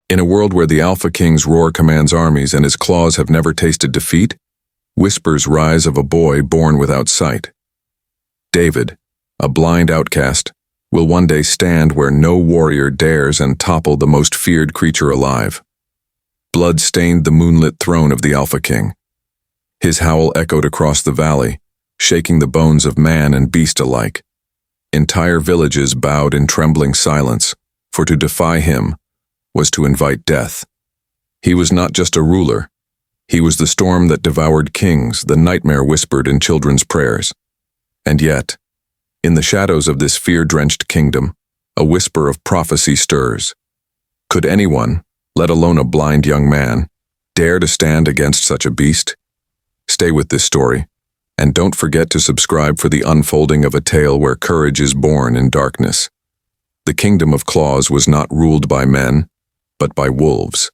In a world where the Alpha King's roar commands armies and his claws have never tasted defeat, whispers rise of a boy born without sight. David, a blind outcast, will one day stand where no warrior dares and topple the most feared creature alive. Blood stained the moonlit throne of the Alpha King. His howl echoed across the valley, shaking the bones of man and beast alike. Entire villages bowed in trembling silence, for to defy him was to invite death. He was not just a ruler. He was the storm that devoured kings, the nightmare whispered in children's prayers. And yet, in the shadows of this fear-drenched kingdom, a whisper of prophecy stirs. Could anyone, let alone a blind young man, dare to stand against such a beast? Stay with this story, and don't forget to subscribe for the unfolding of a tale where courage is born in darkness. The kingdom of claws was not ruled by men, but by wolves.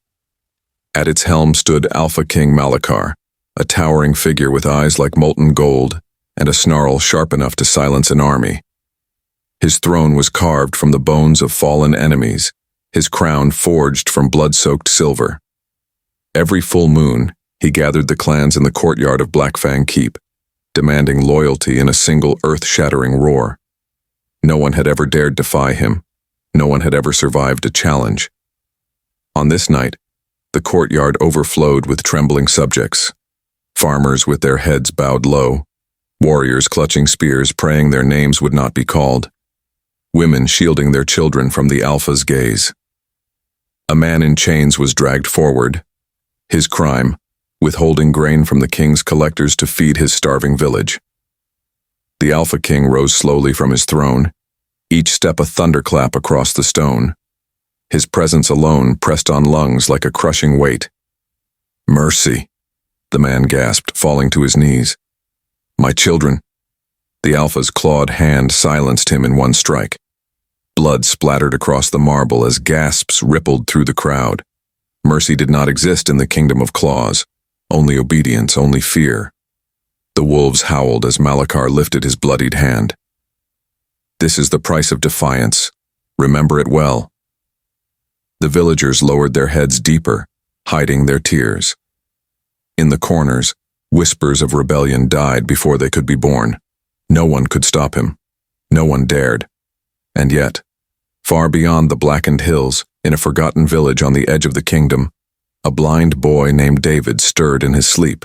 At its helm stood Alpha King Malakar, a towering figure with eyes like molten gold and a snarl sharp enough to silence an army. His throne was carved from the bones of fallen enemies, his crown forged from blood-soaked silver. Every full moon, he gathered the clans in the courtyard of Blackfang Keep, demanding loyalty in a single earth-shattering roar. No one had ever dared defy him. No one had ever survived a challenge. On this night, the courtyard overflowed with trembling subjects. Farmers with their heads bowed low, warriors clutching spears praying their names would not be called, women shielding their children from the Alpha's gaze. A man in chains was dragged forward. His crime, withholding grain from the king's collectors to feed his starving village. The Alpha King rose slowly from his throne, each step a thunderclap across the stone. His presence alone pressed on lungs like a crushing weight. "Mercy," the man gasped, falling to his knees. "My children." The Alpha's clawed hand silenced him in one strike. Blood splattered across the marble as gasps rippled through the crowd. Mercy did not exist in the kingdom of claws. Only obedience, only fear. The wolves howled as Malakar lifted his bloodied hand. "This is the price of defiance. Remember it well." The villagers lowered their heads deeper, hiding their tears. In the corners, whispers of rebellion died before they could be born. No one could stop him. No one dared. And yet, far beyond the blackened hills, in a forgotten village on the edge of the kingdom, a blind boy named David stirred in his sleep.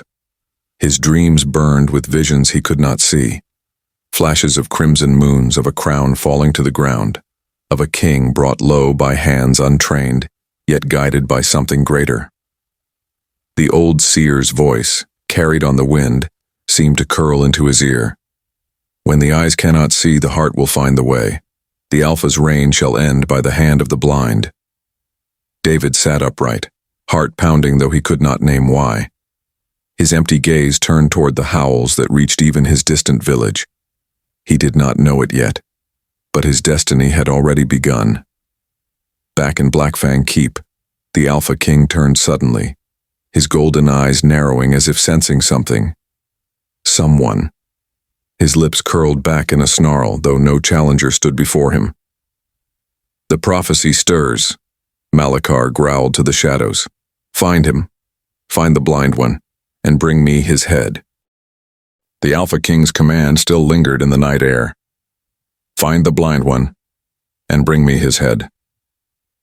His dreams burned with visions he could not see. Flashes of crimson moons, of a crown falling to the ground, of a king brought low by hands untrained, yet guided by something greater. The old seer's voice, carried on the wind, seemed to curl into his ear. "When the eyes cannot see, the heart will find the way. The Alpha's reign shall end by the hand of the blind." David sat upright, heart pounding though he could not name why. His empty gaze turned toward the howls that reached even his distant village. He did not know it yet, but his destiny had already begun. Back in Blackfang Keep, the Alpha King turned suddenly, his golden eyes narrowing as if sensing something. Someone. His lips curled back in a snarl, though no challenger stood before him. "The prophecy stirs," Malakar growled to the shadows. "Find him. Find the blind one, and bring me his head." The Alpha King's command still lingered in the night air. "Find the blind one, and bring me his head."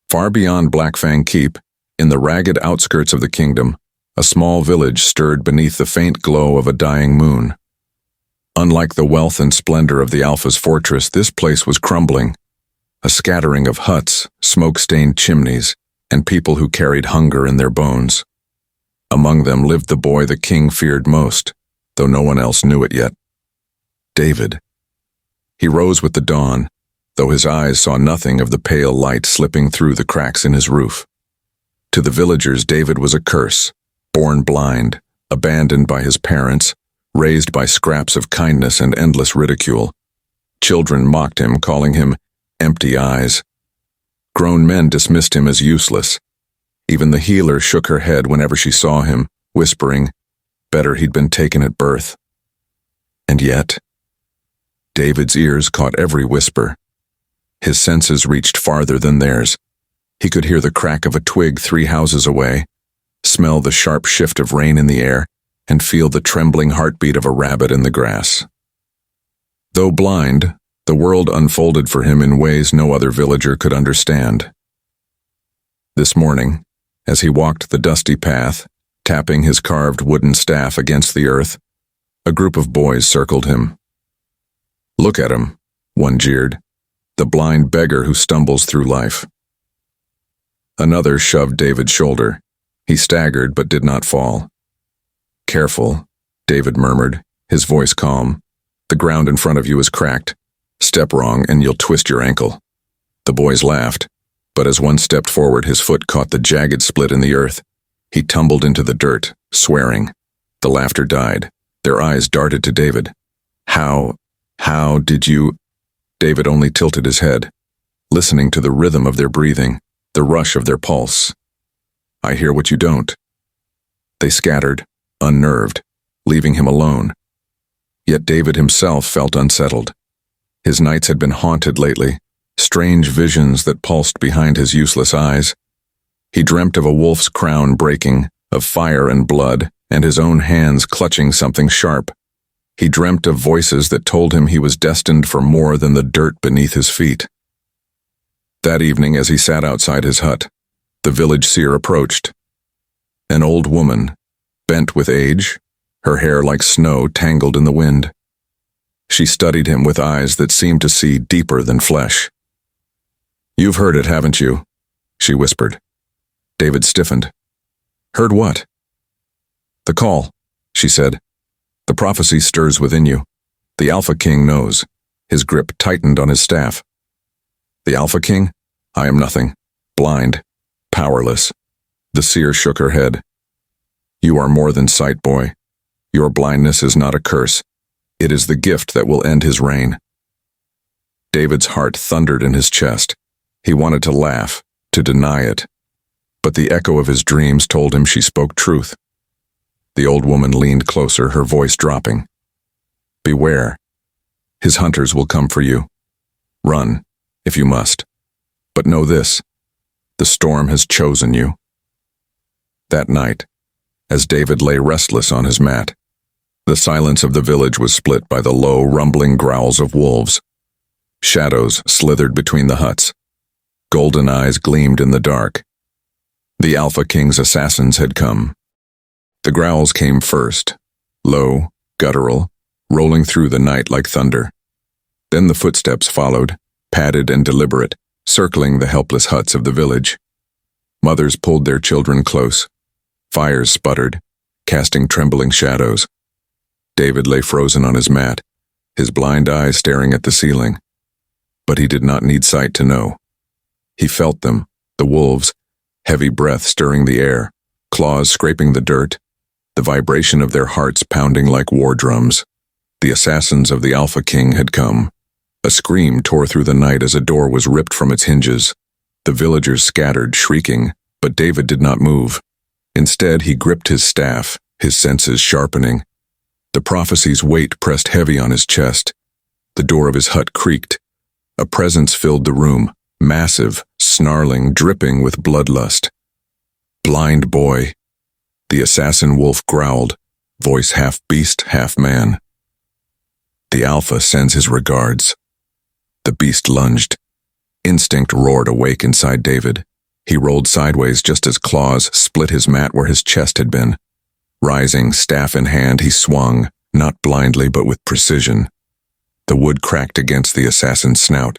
Far beyond Blackfang Keep, in the ragged outskirts of the kingdom, a small village stirred beneath the faint glow of a dying moon. Unlike the wealth and splendor of the Alpha's fortress, this place was crumbling. A scattering of huts, smoke-stained chimneys, and people who carried hunger in their bones. Among them lived the boy the king feared most, though no one else knew it yet. David. He rose with the dawn, though his eyes saw nothing of the pale light slipping through the cracks in his roof. To the villagers, David was a curse, born blind, abandoned by his parents, raised by scraps of kindness and endless ridicule. Children mocked him, calling him empty eyes. Grown men dismissed him as useless. Even the healer shook her head whenever she saw him, whispering, better he'd been taken at birth. And yet, David's ears caught every whisper. His senses reached farther than theirs. He could hear the crack of a twig 3 houses away, smell the sharp shift of rain in the air, and feel the trembling heartbeat of a rabbit in the grass. Though blind, the world unfolded for him in ways no other villager could understand. This morning, as he walked the dusty path, tapping his carved wooden staff against the earth, a group of boys circled him. "Look at him," one jeered, "the blind beggar who stumbles through life." Another shoved David's shoulder. He staggered but did not fall. "Careful," David murmured, his voice calm. "The ground in front of you is cracked. Step wrong and you'll twist your ankle." The boys laughed, but as one stepped forward, his foot caught the jagged split in the earth. He tumbled into the dirt, swearing. The laughter died. Their eyes darted to David. How did you—" David only tilted his head, listening to the rhythm of their breathing, the rush of their pulse. "I hear what you don't." They scattered, unnerved, leaving him alone. Yet David himself felt unsettled. His nights had been haunted lately, strange visions that pulsed behind his useless eyes. He dreamt of a wolf's crown breaking, of fire and blood, and his own hands clutching something sharp. He dreamt of voices that told him he was destined for more than the dirt beneath his feet. That evening, as he sat outside his hut, the village seer approached. An old woman, bent with age, her hair like snow tangled in the wind. She studied him with eyes that seemed to see deeper than flesh. "You've heard it, haven't you?" she whispered. David stiffened. "Heard what?" "The call," she said. "The prophecy stirs within you. The Alpha King knows." His grip tightened on his staff. "The Alpha King? I am nothing. Blind. Powerless." The seer shook her head. "You are more than sight, boy. Your blindness is not a curse. It is the gift that will end his reign." David's heart thundered in his chest. He wanted to laugh, to deny it. But the echo of his dreams told him she spoke truth. The old woman leaned closer, her voice dropping. "Beware. His hunters will come for you. Run, if you must. But know this, the storm has chosen you." That night, as David lay restless on his mat, the silence of the village was split by the low, rumbling growls of wolves. Shadows slithered between the huts. Golden eyes gleamed in the dark. The Alpha King's assassins had come. The growls came first, low, guttural, rolling through the night like thunder. Then the footsteps followed, padded and deliberate, circling the helpless huts of the village. Mothers pulled their children close. Fires sputtered, casting trembling shadows. David lay frozen on his mat, his blind eyes staring at the ceiling. But he did not need sight to know. He felt them, the wolves, heavy breath stirring the air, claws scraping the dirt, the vibration of their hearts pounding like war drums. The assassins of the Alpha King had come. A scream tore through the night as a door was ripped from its hinges. The villagers scattered, shrieking, but David did not move. Instead, he gripped his staff, his senses sharpening. The prophecy's weight pressed heavy on his chest. The door of his hut creaked. A presence filled the room, massive, snarling, dripping with bloodlust. "Blind boy," the assassin wolf growled, voice half beast, half man. "The Alpha sends his regards." The beast lunged. Instinct roared awake inside David. He rolled sideways just as claws split his mat where his chest had been. Rising, staff in hand, he swung, not blindly but with precision. The wood cracked against the assassin's snout.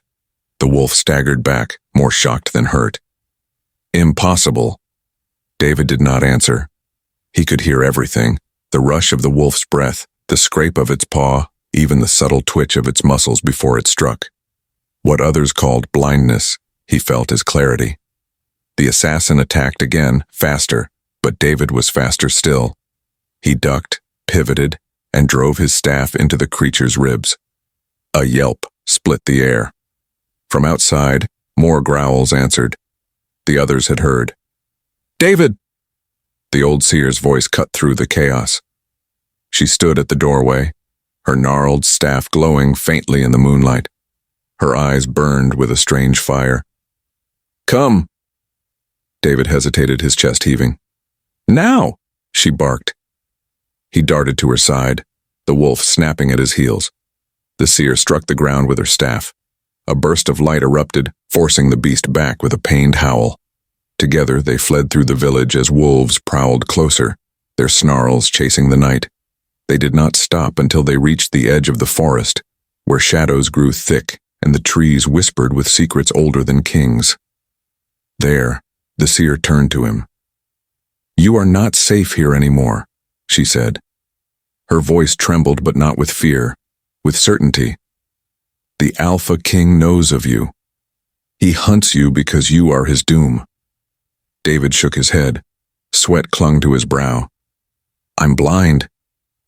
The wolf staggered back, more shocked than hurt. "Impossible." David did not answer. He could hear everything, the rush of the wolf's breath, the scrape of its paw, even the subtle twitch of its muscles before it struck. What others called blindness, he felt as clarity. The assassin attacked again, faster, but David was faster still. He ducked, pivoted, and drove his staff into the creature's ribs. A yelp split the air. From outside, more growls answered. The others had heard. "David!" The old seer's voice cut through the chaos. She stood at the doorway, her gnarled staff glowing faintly in the moonlight. Her eyes burned with a strange fire. "Come!" David hesitated, his chest heaving. Now! She barked. He darted to her side, the wolf snapping at his heels. The seer struck the ground with her staff. A burst of light erupted, forcing the beast back with a pained howl. Together they fled through the village as wolves prowled closer, their snarls chasing the night. They did not stop until they reached the edge of the forest, where shadows grew thick and the trees whispered with secrets older than kings. There, the seer turned to him. "You are not safe here anymore," she said. Her voice trembled, but not with fear, with certainty. "The Alpha King knows of you. He hunts you because you are his doom." David shook his head. Sweat clung to his brow. "I'm blind.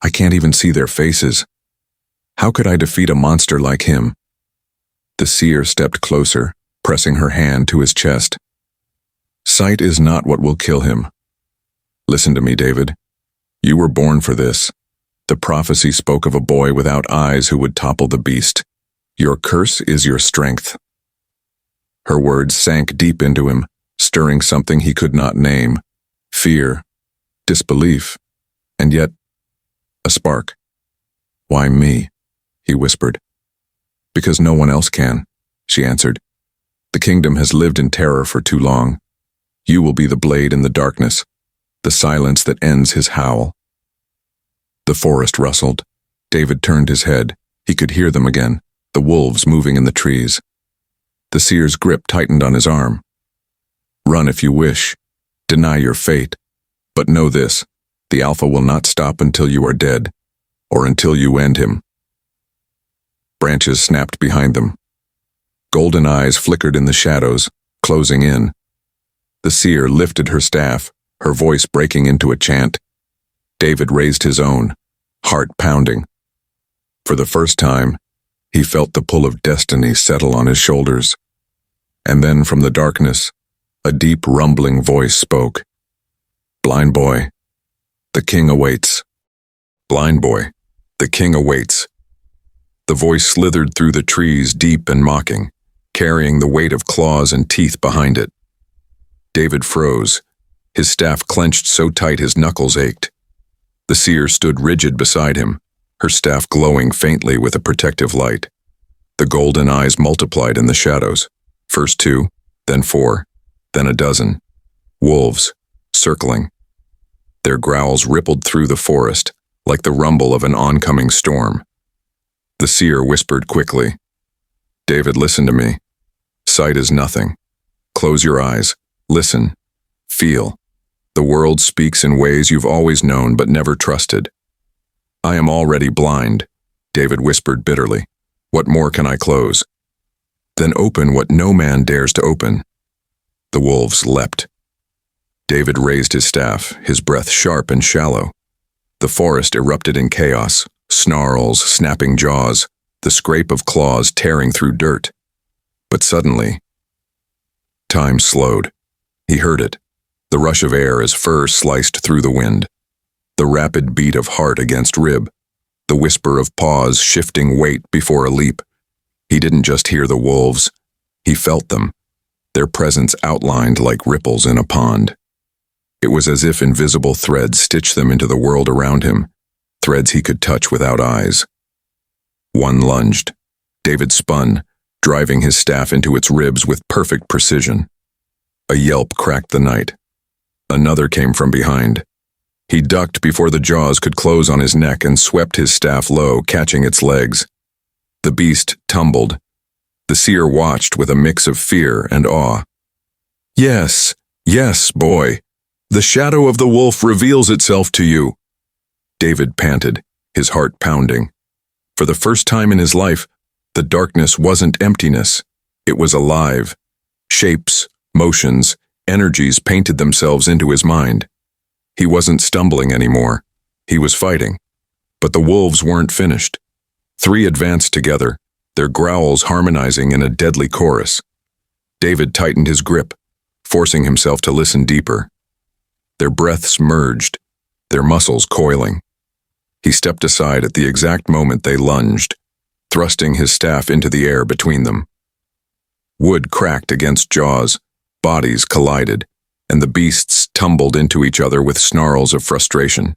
I can't even see their faces. How could I defeat a monster like him?" The seer stepped closer, pressing her hand to his chest. "Sight is not what will kill him. Listen to me, David. You were born for this. The prophecy spoke of a boy without eyes who would topple the beast. Your curse is your strength." Her words sank deep into him, stirring something he could not name. Fear, disbelief, and yet a spark. "Why me?" he whispered. "Because no one else can," she answered. "The kingdom has lived in terror for too long. You will be the blade in the darkness, the silence that ends his howl." The forest rustled. David turned his head. He could hear them again, the wolves moving in the trees. The seer's grip tightened on his arm. "Run if you wish. Deny your fate. But know this, the Alpha will not stop until you are dead, or until you end him." Branches snapped behind them. Golden eyes flickered in the shadows, closing in. The seer lifted her staff, her voice breaking into a chant. David raised his own, heart pounding. For the first time, he felt the pull of destiny settle on his shoulders. And then from the darkness, a deep rumbling voice spoke. "Blind boy, the king awaits. Blind boy, the king awaits." The voice slithered through the trees, deep and mocking, carrying the weight of claws and teeth behind it. David froze, his staff clenched so tight his knuckles ached. The seer stood rigid beside him, her staff glowing faintly with a protective light. The golden eyes multiplied in the shadows, first 2, then 4, then a dozen. Wolves, circling. Their growls rippled through the forest, like the rumble of an oncoming storm. The seer whispered quickly, "David, listen to me. Sight is nothing. Close your eyes. Listen. Feel. The world speaks in ways you've always known but never trusted." "I am already blind," David whispered bitterly. "What more can I close?" "Then open what no man dares to open." The wolves leapt. David raised his staff, his breath sharp and shallow. The forest erupted in chaos, snarls, snapping jaws, the scrape of claws tearing through dirt. But suddenly, time slowed. He heard it, the rush of air as fur sliced through the wind, the rapid beat of heart against rib, the whisper of paws shifting weight before a leap. He didn't just hear the wolves, he felt them, their presence outlined like ripples in a pond. It was as if invisible threads stitched them into the world around him, threads he could touch without eyes. One lunged. David spun, driving his staff into its ribs with perfect precision. A yelp cracked the night. Another came from behind. He ducked before the jaws could close on his neck and swept his staff low, catching its legs. The beast tumbled. The seer watched with a mix of fear and awe. "Yes, yes, boy. The shadow of the wolf reveals itself to you." David panted, his heart pounding. For the first time in his life, the darkness wasn't emptiness. It was alive. Shapes, motions, energies painted themselves into his mind. He wasn't stumbling anymore. He was fighting. But the wolves weren't finished. 3 advanced together, their growls harmonizing in a deadly chorus. David tightened his grip, forcing himself to listen deeper. Their breaths merged, their muscles coiling. He stepped aside at the exact moment they lunged, thrusting his staff into the air between them. Wood cracked against jaws, bodies collided, and the beasts tumbled into each other with snarls of frustration.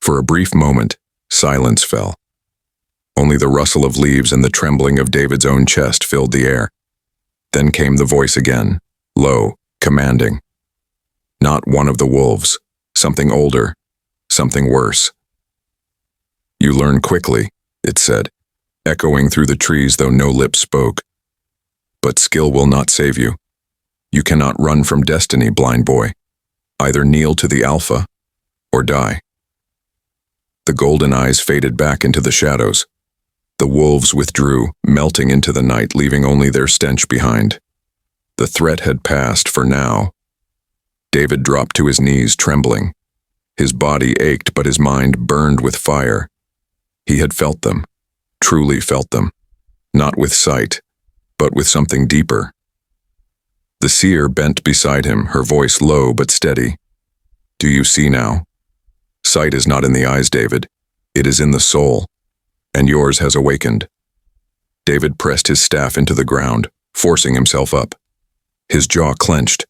For a brief moment, silence fell. Only the rustle of leaves and the trembling of David's own chest filled the air. Then came the voice again, low, commanding. Not one of the wolves, something older, something worse. You learn quickly, it said, echoing through the trees though no lips spoke. But skill will not save you. You cannot run from destiny, blind boy. Either kneel to the Alpha, or die. The golden eyes faded back into the shadows. The wolves withdrew, melting into the night, leaving only their stench behind. The threat had passed for now. David dropped to his knees, trembling. His body ached, but his mind burned with fire. He had felt them, truly felt them, not with sight, but with something deeper. The seer bent beside him, her voice low but steady. Do you see now? Sight is not in the eyes, David. It is in the soul, and yours has awakened. David pressed his staff into the ground, forcing himself up. His jaw clenched.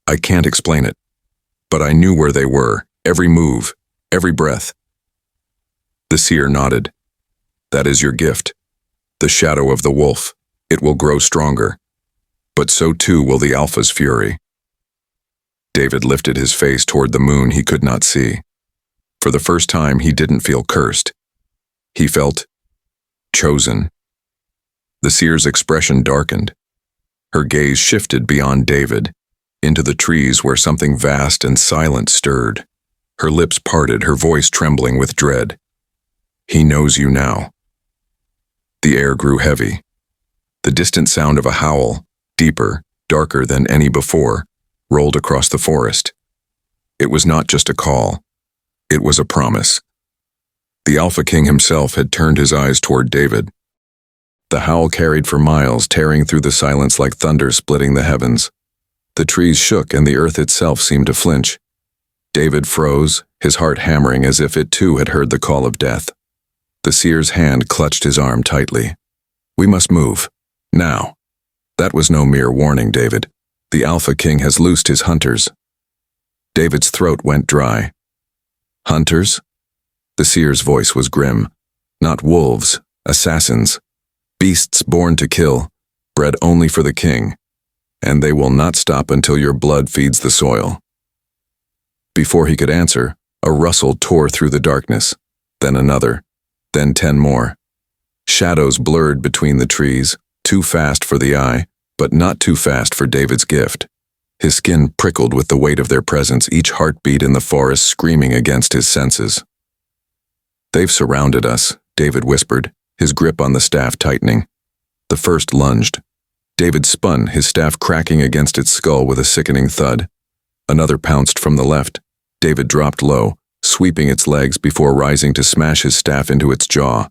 I can't explain it, but I knew where they were, every move, every breath. The seer nodded. That is your gift, the shadow of the wolf. It will grow stronger, but so too will the Alpha's fury. David lifted his face toward the moon he could not see. For the first time, he didn't feel cursed. He felt chosen. The seer's expression darkened. Her gaze shifted beyond David, into the trees where something vast and silent stirred. Her lips parted, her voice trembling with dread. He knows you now. The air grew heavy. The distant sound of a howl, deeper, darker than any before, rolled across the forest. It was not just a call. It was a promise. The Alpha King himself had turned his eyes toward David. The howl carried for miles, tearing through the silence like thunder splitting the heavens. The trees shook and the earth itself seemed to flinch. David froze, his heart hammering as if it too had heard the call of death. The seer's hand clutched his arm tightly. We must move. Now. That was no mere warning, David. The Alpha King has loosed his hunters. David's throat went dry. Hunters? The seer's voice was grim. Not wolves, assassins. Beasts born to kill, bred only for the king. And they will not stop until your blood feeds the soil. Before he could answer, a rustle tore through the darkness, then another, then 10 more. Shadows blurred between the trees, too fast for the eye, but not too fast for David's gift. His skin prickled with the weight of their presence, each heartbeat in the forest screaming against his senses. They've surrounded us, David whispered, his grip on the staff tightening. The first lunged. David spun, his staff cracking against its skull with a sickening thud. Another pounced from the left. David dropped low, sweeping its legs before rising to smash his staff into its jaw.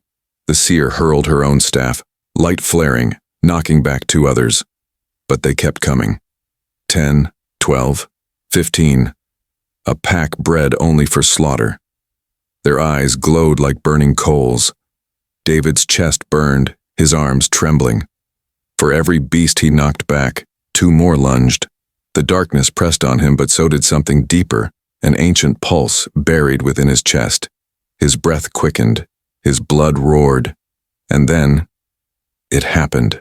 The seer hurled her own staff, light flaring, knocking back 2 others. But they kept coming. 10, 12, 15. A pack bred only for slaughter. Their eyes glowed like burning coals. David's chest burned, his arms trembling. For every beast he knocked back, 2 more lunged. The darkness pressed on him, but so did something deeper, an ancient pulse buried within his chest. His breath quickened, his blood roared. And then, it happened.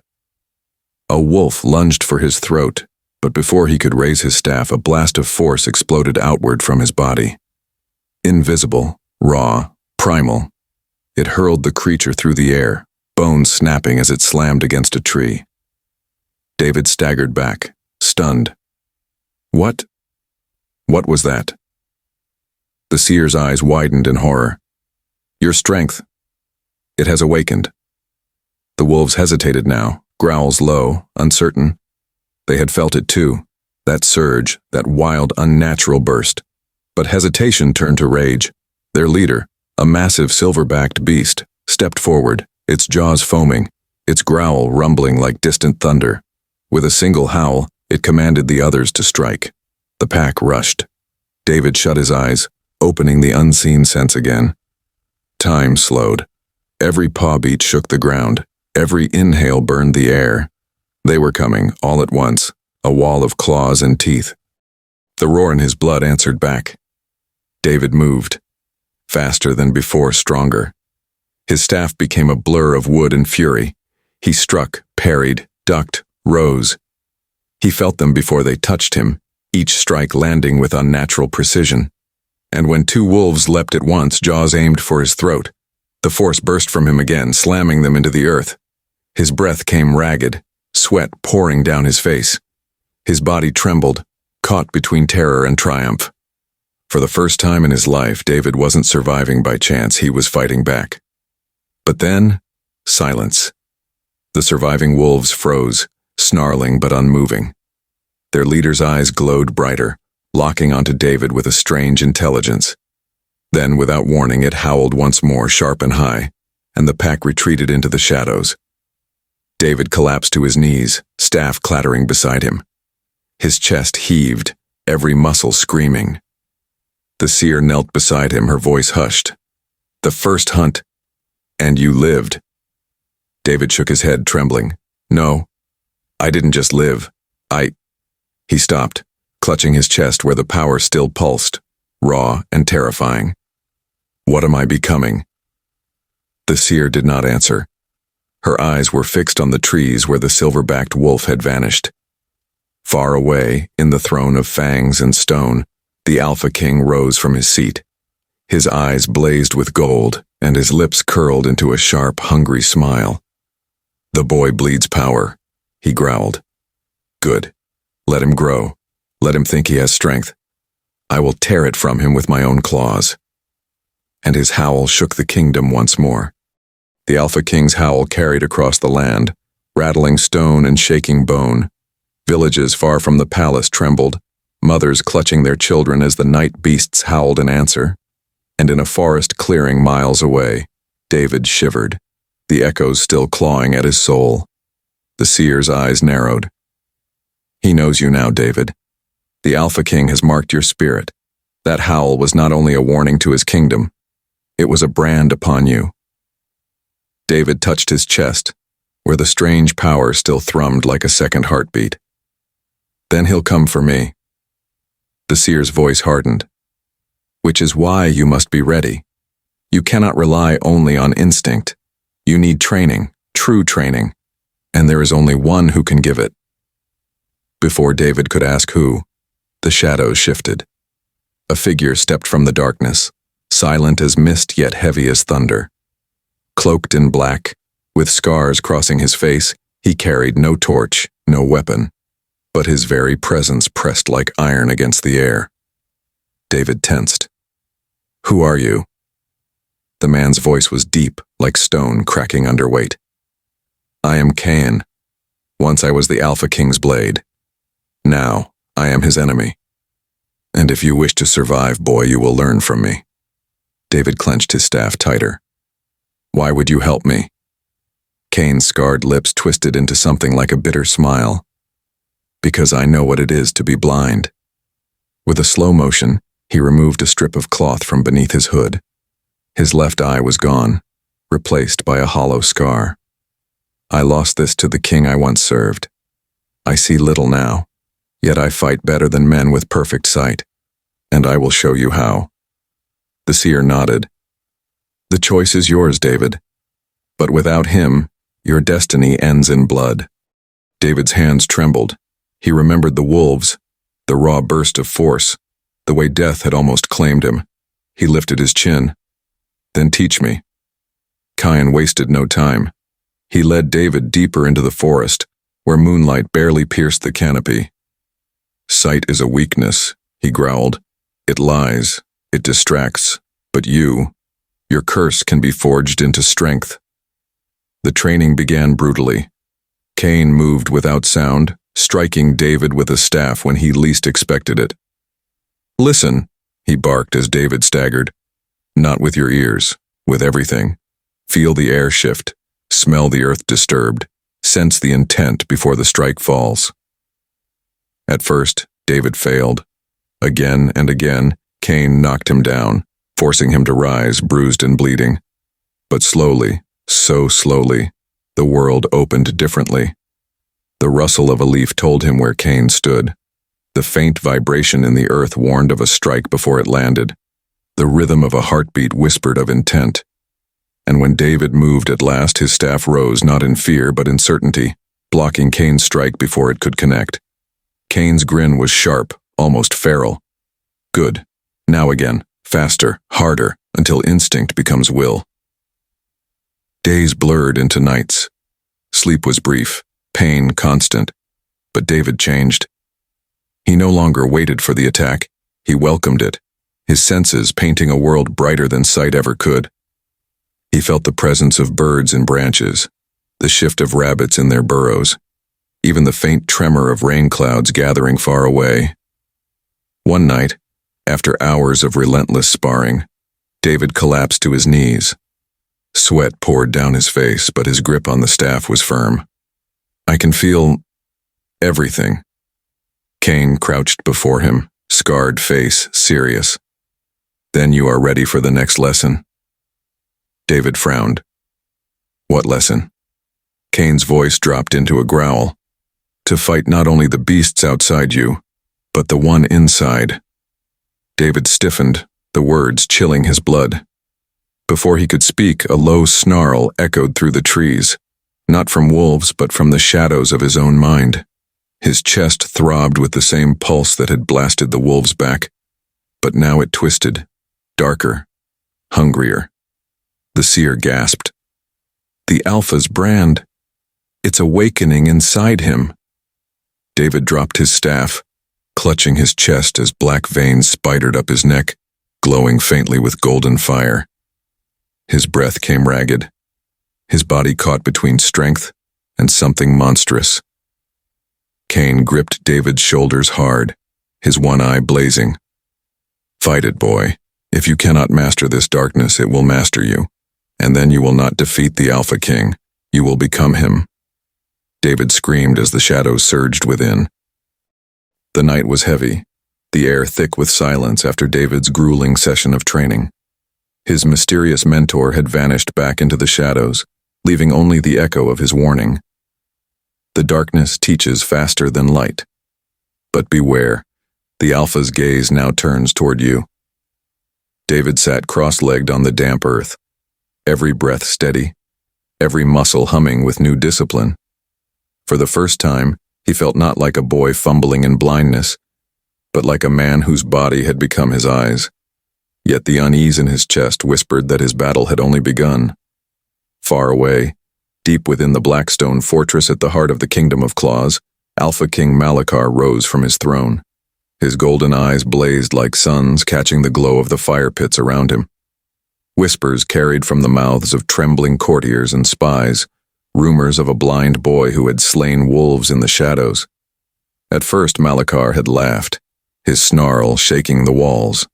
A wolf lunged for his throat, but before he could raise his staff, a blast of force exploded outward from his body. Invisible, raw, primal, it hurled the creature through the air, bones snapping as it slammed against a tree. David staggered back, stunned. What was that? The seer's eyes widened in horror. Your strength. It has awakened. The wolves hesitated now, growls low, uncertain. They had felt it too, that surge, that wild, unnatural burst. But hesitation turned to rage. Their leader, a massive silver-backed beast, stepped forward, its jaws foaming, its growl rumbling like distant thunder. With a single howl, it commanded the others to strike. The pack rushed. David shut his eyes, opening the unseen sense again. Time slowed. Every paw beat shook the ground. Every inhale burned the air. They were coming, all at once, a wall of claws and teeth. The roar in his blood answered back. David moved. Faster than before, stronger. His staff became a blur of wood and fury. He struck, parried, ducked, rose. He felt them before they touched him, each strike landing with unnatural precision. And when two wolves leapt at once, jaws aimed for his throat. The force burst from him again, slamming them into the earth. His breath came ragged, sweat pouring down his face. His body trembled, caught between terror and triumph. For the first time in his life, David wasn't surviving by chance, he was fighting back. But then, silence. The surviving wolves froze, snarling but unmoving. Their leader's eyes glowed brighter, locking onto David with a strange intelligence. Then, without warning, it howled once more, sharp and high, and the pack retreated into the shadows. David collapsed to his knees, staff clattering beside him. His chest heaved, every muscle screaming. The seer knelt beside him, her voice hushed. "The first hunt, and you lived." David shook his head, trembling. "No, I didn't just live. He stopped, clutching his chest where the power still pulsed, raw and terrifying. "What am I becoming?" The seer did not answer. Her eyes were fixed on the trees where the silver-backed wolf had vanished. Far away, in the throne of fangs and stone, the Alpha King rose from his seat. His eyes blazed with gold, and his lips curled into a sharp, hungry smile. "The boy bleeds power," he growled. "Good. Let him grow. Let him think he has strength. I will tear it from him with my own claws." And his howl shook the kingdom once more. The Alpha King's howl carried across the land, rattling stone and shaking bone. Villages far from the palace trembled, mothers clutching their children as the night beasts howled in answer. And in a forest clearing miles away, David shivered, the echoes still clawing at his soul. The seer's eyes narrowed. "He knows you now, David. The Alpha King has marked your spirit. That howl was not only a warning to his kingdom, it was a brand upon you." David touched his chest, where the strange power still thrummed like a second heartbeat. "Then he'll come for me." The seer's voice hardened. "Which is why you must be ready. You cannot rely only on instinct. You need training, true training, and there is only one who can give it." Before David could ask who, the shadows shifted. A figure stepped from the darkness, silent as mist yet heavy as thunder. Cloaked in black, with scars crossing his face, he carried no torch, no weapon, but his very presence pressed like iron against the air. David tensed. "Who are you?" The man's voice was deep, like stone cracking under weight. "I am Cain. Once I was the Alpha King's blade. Now, I am his enemy. And if you wish to survive, boy, you will learn from me." David clenched his staff tighter. "Why would you help me?" Cain's scarred lips twisted into something like a bitter smile. "Because I know what it is to be blind." With a slow motion, he removed a strip of cloth from beneath his hood. His left eye was gone, replaced by a hollow scar. "I lost this to the king I once served. I see little now, yet I fight better than men with perfect sight, and I will show you how." The seer nodded. "The choice is yours, David, but without him, your destiny ends in blood." David's hands trembled. He remembered the wolves, the raw burst of force, the way death had almost claimed him. He lifted his chin. "Then teach me." Cain wasted no time. He led David deeper into the forest, where moonlight barely pierced the canopy. "Sight is a weakness," he growled. "It lies, it distracts, but your curse can be forged into strength." The training began brutally. Cain moved without sound, striking David with a staff when he least expected it. "Listen," he barked as David staggered. "Not with your ears, with everything. Feel the air shift, smell the earth disturbed, sense the intent before the strike falls." At first, David failed. Again and again, Cain knocked him down, forcing him to rise, bruised and bleeding. But slowly, so slowly, the world opened differently. The rustle of a leaf told him where Cain stood. The faint vibration in the earth warned of a strike before it landed. The rhythm of a heartbeat whispered of intent. And when David moved at last, his staff rose not in fear but in certainty, blocking Cain's strike before it could connect. Cain's grin was sharp, almost feral. Good. Now again, faster, harder, until instinct becomes will. Days blurred into nights. Sleep was brief, pain constant. But David changed. He no longer waited for the attack, he welcomed it, his senses painting a world brighter than sight ever could. He felt the presence of birds in branches, the shift of rabbits in their burrows, even the faint tremor of rain clouds gathering far away. One night, after hours of relentless sparring, David collapsed to his knees. Sweat poured down his face, but his grip on the staff was firm. I can feel everything. Cain crouched before him, scarred face, serious. Then you are ready for the next lesson? David frowned. What lesson? Cain's voice dropped into a growl. To fight not only the beasts outside you, but the one inside. David stiffened, the words chilling his blood. Before he could speak, a low snarl echoed through the trees, not from wolves but from the shadows of his own mind. His chest throbbed with the same pulse that had blasted the wolves back, but now it twisted, darker, hungrier. The seer gasped. The Alpha's brand. It's awakening inside him. David dropped his staff, clutching his chest as black veins spidered up his neck, glowing faintly with golden fire. His breath came ragged, his body caught between strength and something monstrous. Cain gripped David's shoulders hard, his one eye blazing. Fight it, boy. If you cannot master this darkness, it will master you, and then you will not defeat the Alpha King. You will become him. David screamed as the shadows surged within. The night was heavy, the air thick with silence after David's grueling session of training. His mysterious mentor had vanished back into the shadows, leaving only the echo of his warning. The darkness teaches faster than light. But beware, the Alpha's gaze now turns toward you. David sat cross-legged on the damp earth, every breath steady, every muscle humming with new discipline. For the first time, he felt not like a boy fumbling in blindness, but like a man whose body had become his eyes. Yet the unease in his chest whispered that his battle had only begun. Far away, deep within the Blackstone fortress at the heart of the Kingdom of Claws, Alpha King Malachar rose from his throne. His golden eyes blazed like suns, catching the glow of the fire pits around him. Whispers carried from the mouths of trembling courtiers and spies, rumors of a blind boy who had slain wolves in the shadows. At first Malachar had laughed, his snarl shaking the walls.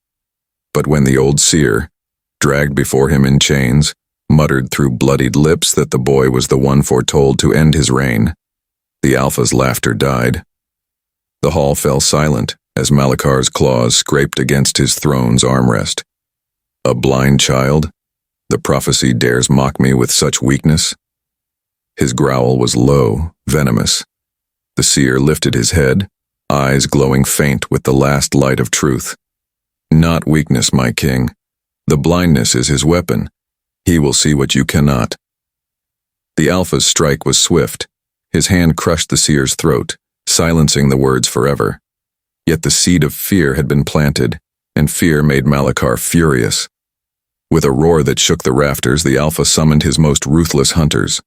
But when the old seer, dragged before him in chains, muttered through bloodied lips that the boy was the one foretold to end his reign, the Alpha's laughter died. The hall fell silent as Malachar's claws scraped against his throne's armrest. A blind child? The prophecy dares mock me with such weakness? His growl was low, venomous. The seer lifted his head, eyes glowing faint with the last light of truth. Not weakness, my king. The blindness is his weapon. He will see what you cannot. The Alpha's strike was swift. His hand crushed the seer's throat, silencing the words forever. Yet the seed of fear had been planted, and fear made Malachar furious. With a roar that shook the rafters, the Alpha summoned his most ruthless hunters,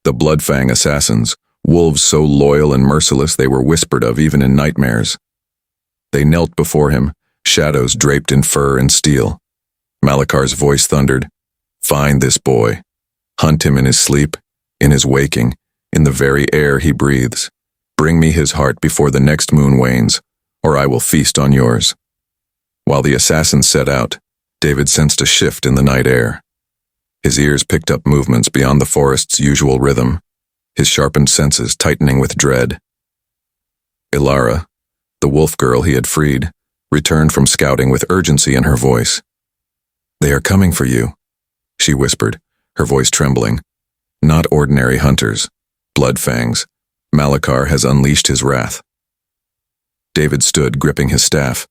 the Bloodfang assassins, wolves so loyal and merciless they were whispered of even in nightmares. They knelt before him, shadows draped in fur and steel. Malachar's voice thundered, "Find this boy. Hunt him in his sleep, in his waking, in the very air he breathes. Bring me his heart before the next moon wanes, or I will feast on yours." While the assassins set out, David sensed a shift in the night air. His ears picked up movements beyond the forest's usual rhythm, his sharpened senses tightening with dread. Ilara, the wolf girl he had freed, returned from scouting with urgency in her voice. "They are coming for you," she whispered, her voice trembling. "Not ordinary hunters. Bloodfangs. Malachar has unleashed his wrath." David stood, gripping his staff.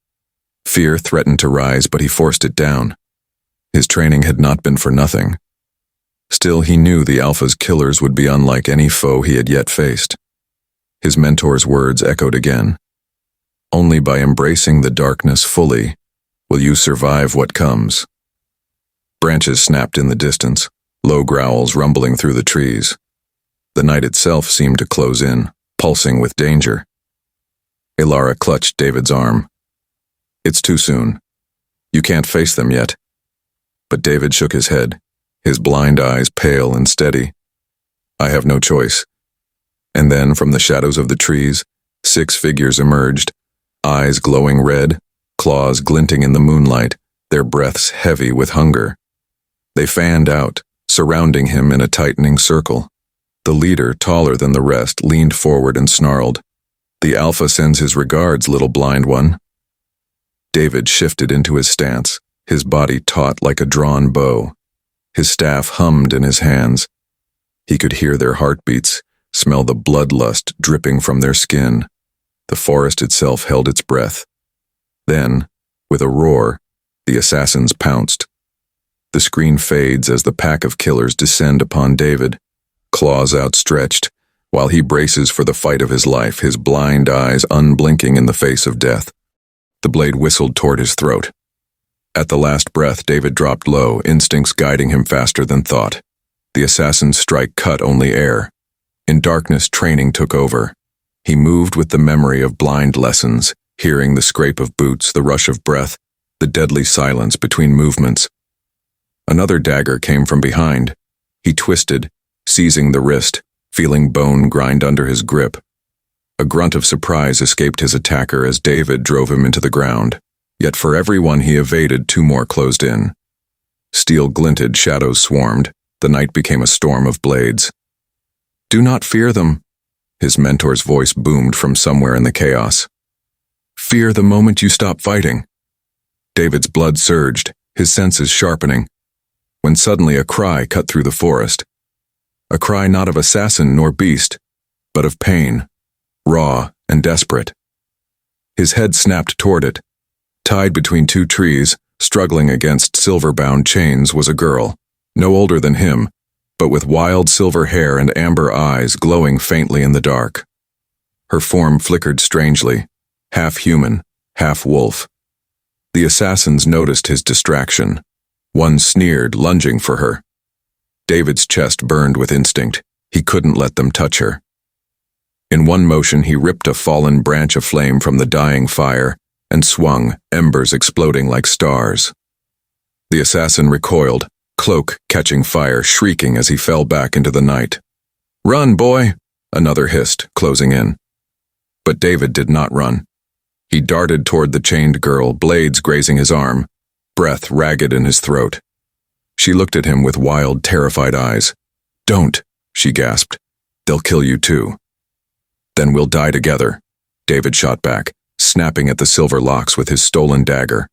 Fear threatened to rise, but he forced it down. His training had not been for nothing. Still, he knew the Alpha's killers would be unlike any foe he had yet faced. His mentor's words echoed again. Only by embracing the darkness fully will you survive what comes. Branches snapped in the distance, low growls rumbling through the trees. The night itself seemed to close in, pulsing with danger. Ilara clutched David's arm. It's too soon. You can't face them yet. But David shook his head, his blind eyes pale and steady. I have no choice. And then, from the shadows of the trees, 6 figures emerged, eyes glowing red, claws glinting in the moonlight, their breaths heavy with hunger. They fanned out, surrounding him in a tightening circle. The leader, taller than the rest, leaned forward and snarled, "The Alpha sends his regards, little blind one." David shifted into his stance, his body taut like a drawn bow. His staff hummed in his hands. He could hear their heartbeats, smell the bloodlust dripping from their skin. The forest itself held its breath. Then, with a roar, the assassins pounced. The screen fades as the pack of killers descend upon David, claws outstretched, while he braces for the fight of his life, his blind eyes unblinking in the face of death. The blade whistled toward his throat. At the last breath, David dropped low, instincts guiding him faster than thought. The assassin's strike cut only air. In darkness, training took over. He moved with the memory of blind lessons, hearing the scrape of boots, the rush of breath, the deadly silence between movements. Another dagger came from behind. He twisted, seizing the wrist, feeling bone grind under his grip. A grunt of surprise escaped his attacker as David drove him into the ground. Yet for every one he evaded, 2 more closed in. Steel glinted, shadows swarmed. The night became a storm of blades. "Do not fear them," his mentor's voice boomed from somewhere in the chaos. "Fear the moment you stop fighting." David's blood surged, his senses sharpening, when suddenly a cry cut through the forest. A cry not of assassin nor beast, but of pain, raw and desperate. His head snapped toward it. Tied between 2 trees, struggling against silver-bound chains, was a girl, no older than him, but with wild silver hair and amber eyes glowing faintly in the dark. Her form flickered strangely, half human, half wolf. The assassins noticed his distraction. One sneered, lunging for her. David's chest burned with instinct. He couldn't let them touch her. In one motion, he ripped a fallen branch of flame from the dying fire and swung, embers exploding like stars. The assassin recoiled, cloak catching fire, shrieking as he fell back into the night. "Run, boy!" another hissed, closing in. But David did not run. He darted toward the chained girl, blades grazing his arm, breath ragged in his throat. She looked at him with wild, terrified eyes. "Don't," she gasped. "They'll kill you too." "Then we'll die together," David shot back, snapping at the silver locks with his stolen dagger.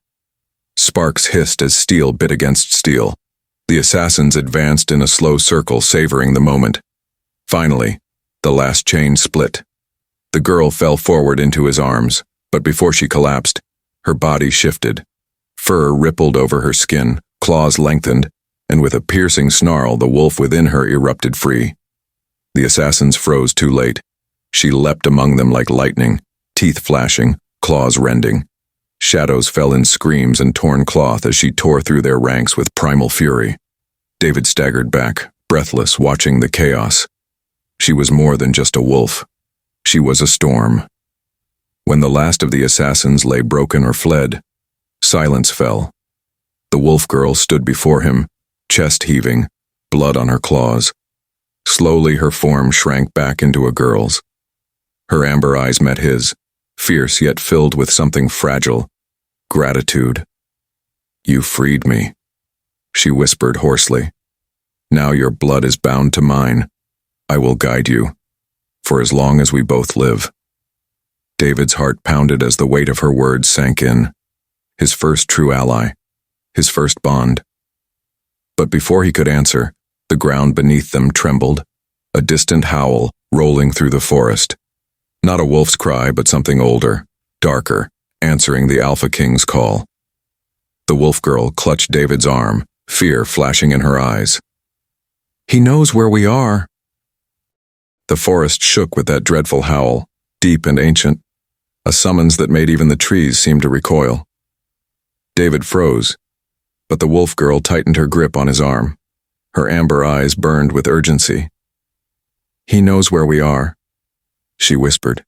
Sparks hissed as steel bit against steel. The assassins advanced in a slow circle, savoring the moment. Finally, the last chain split. The girl fell forward into his arms, but before she collapsed, her body shifted. Fur rippled over her skin, claws lengthened, and with a piercing snarl, the wolf within her erupted free. The assassins froze too late. She leapt among them like lightning, teeth flashing, claws rending. Shadows fell in screams and torn cloth as she tore through their ranks with primal fury. David staggered back, breathless, watching the chaos. She was more than just a wolf. She was a storm. When the last of the assassins lay broken or fled, silence fell. The wolf girl stood before him, chest heaving, blood on her claws. Slowly her form shrank back into a girl's. Her amber eyes met his, fierce yet filled with something fragile, gratitude. "You freed me," she whispered hoarsely. "Now your blood is bound to mine. I will guide you, for as long as we both live." David's heart pounded as the weight of her words sank in. His first true ally, his first bond. But before he could answer, the ground beneath them trembled, a distant howl rolling through the forest. Not a wolf's cry, but something older, darker, answering the Alpha King's call. The wolf girl clutched David's arm, fear flashing in her eyes. "He knows where we are." The forest shook with that dreadful howl, deep and ancient, a summons that made even the trees seem to recoil. David froze, but the wolf girl tightened her grip on his arm. Her amber eyes burned with urgency. "He knows where we are," she whispered,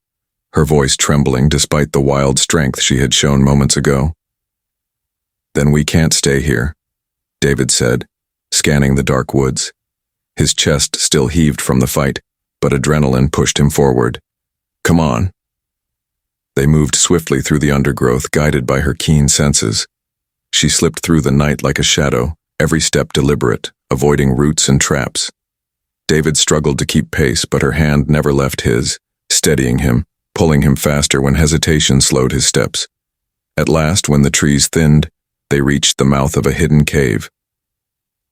her voice trembling despite the wild strength she had shown moments ago. "Then we can't stay here," David said, scanning the dark woods. His chest still heaved from the fight, but adrenaline pushed him forward. "Come on." They moved swiftly through the undergrowth, guided by her keen senses. She slipped through the night like a shadow, every step deliberate, avoiding roots and traps. David struggled to keep pace, but her hand never left his, steadying him, pulling him faster when hesitation slowed his steps. At last, when the trees thinned, they reached the mouth of a hidden cave.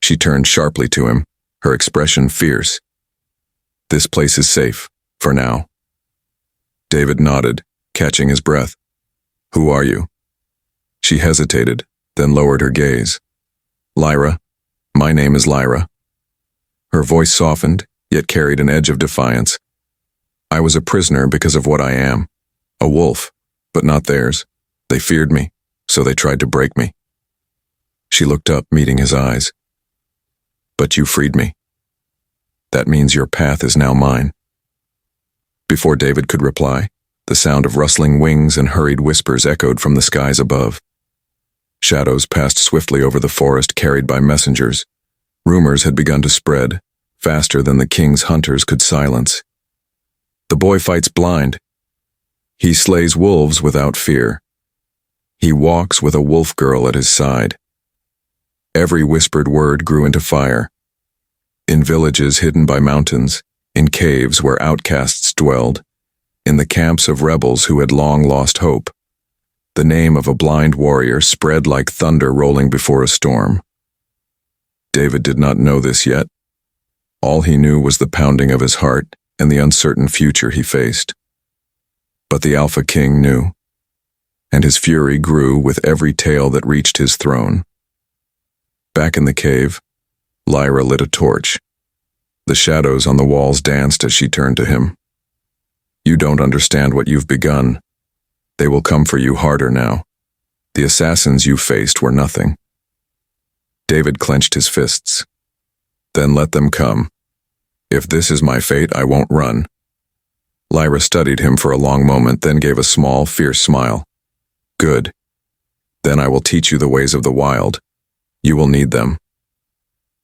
She turned sharply to him, her expression fierce. "This place is safe, for now." David nodded, catching his breath. "Who are you?" She hesitated, then lowered her gaze. "Lyra. My name is Lyra." Her voice softened, yet carried an edge of defiance. "I was a prisoner because of what I am. A wolf, but not theirs. They feared me, so they tried to break me." She looked up, meeting his eyes. "But you freed me. That means your path is now mine." Before David could reply, the sound of rustling wings and hurried whispers echoed from the skies above. Shadows passed swiftly over the forest, carried by messengers. Rumors had begun to spread, faster than the king's hunters could silence. "The boy fights blind. He slays wolves without fear. He walks with a wolf girl at his side." Every whispered word grew into fire. In villages hidden by mountains, in caves where outcasts dwelled, in the camps of rebels who had long lost hope, the name of a blind warrior spread like thunder rolling before a storm. David did not know this yet. All he knew was the pounding of his heart and the uncertain future he faced. But the Alpha King knew, and his fury grew with every tale that reached his throne. Back in the cave, Lyra lit a torch. The shadows on the walls danced as she turned to him. "You don't understand what you've begun. They will come for you harder now. The assassins you faced were nothing." David clenched his fists. "Then let them come. If this is my fate, I won't run." Lyra studied him for a long moment, then gave a small, fierce smile. "Good. Then I will teach you the ways of the wild. You will need them."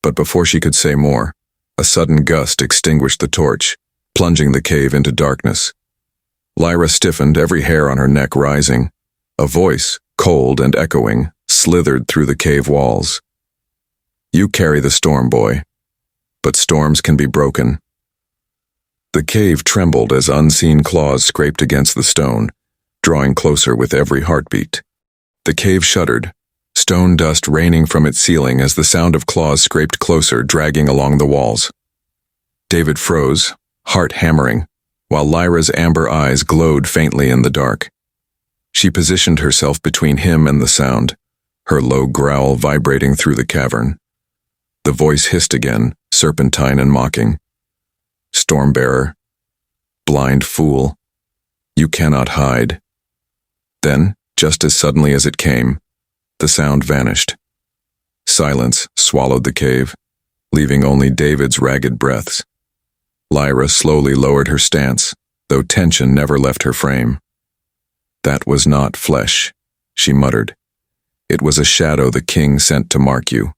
But before she could say more, a sudden gust extinguished the torch, plunging the cave into darkness. Lyra stiffened, every hair on her neck rising. A voice, cold and echoing, slithered through the cave walls. "You carry the storm, boy. But storms can be broken." The cave trembled as unseen claws scraped against the stone, drawing closer with every heartbeat. The cave shuddered, stone dust raining from its ceiling as the sound of claws scraped closer, dragging along the walls. David froze, heart hammering, while Lyra's amber eyes glowed faintly in the dark. She positioned herself between him and the sound, her low growl vibrating through the cavern. The voice hissed again, serpentine and mocking. "Stormbearer, blind fool, you cannot hide." Then, just as suddenly as it came, the sound vanished. Silence swallowed the cave, leaving only David's ragged breaths. Lyra slowly lowered her stance, though tension never left her frame. "That was not flesh," she muttered. "It was a shadow the king sent to mark you.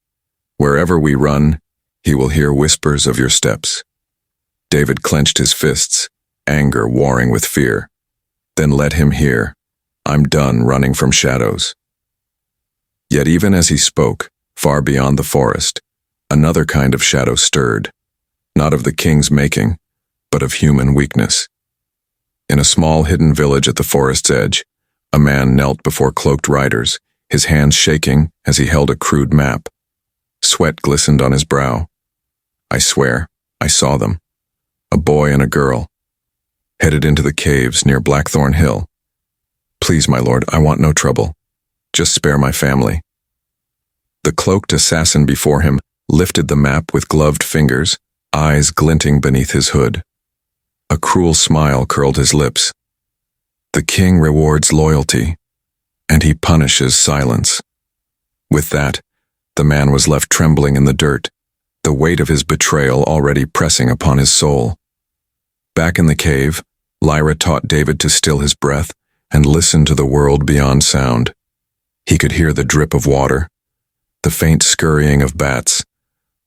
Wherever we run, he will hear whispers of your steps." David clenched his fists, anger warring with fear. "Then let him hear. I'm done running from shadows." Yet even as he spoke, far beyond the forest, another kind of shadow stirred, not of the king's making, but of human weakness. In a small hidden village at the forest's edge, a man knelt before cloaked riders, his hands shaking as he held a crude map. Sweat glistened on his brow. "I swear, I saw them. A boy and a girl. Headed into the caves near Blackthorn Hill." Please, my lord, I want no trouble. Just spare my family. The cloaked assassin before him lifted the map with gloved fingers, eyes glinting beneath his hood. A cruel smile curled his lips. The king rewards loyalty, and he punishes silence. With that, the man was left trembling in the dirt, the weight of his betrayal already pressing upon his soul. Back in the cave, Lyra taught David to still his breath and listen to the world beyond sound. He could hear the drip of water, the faint scurrying of bats,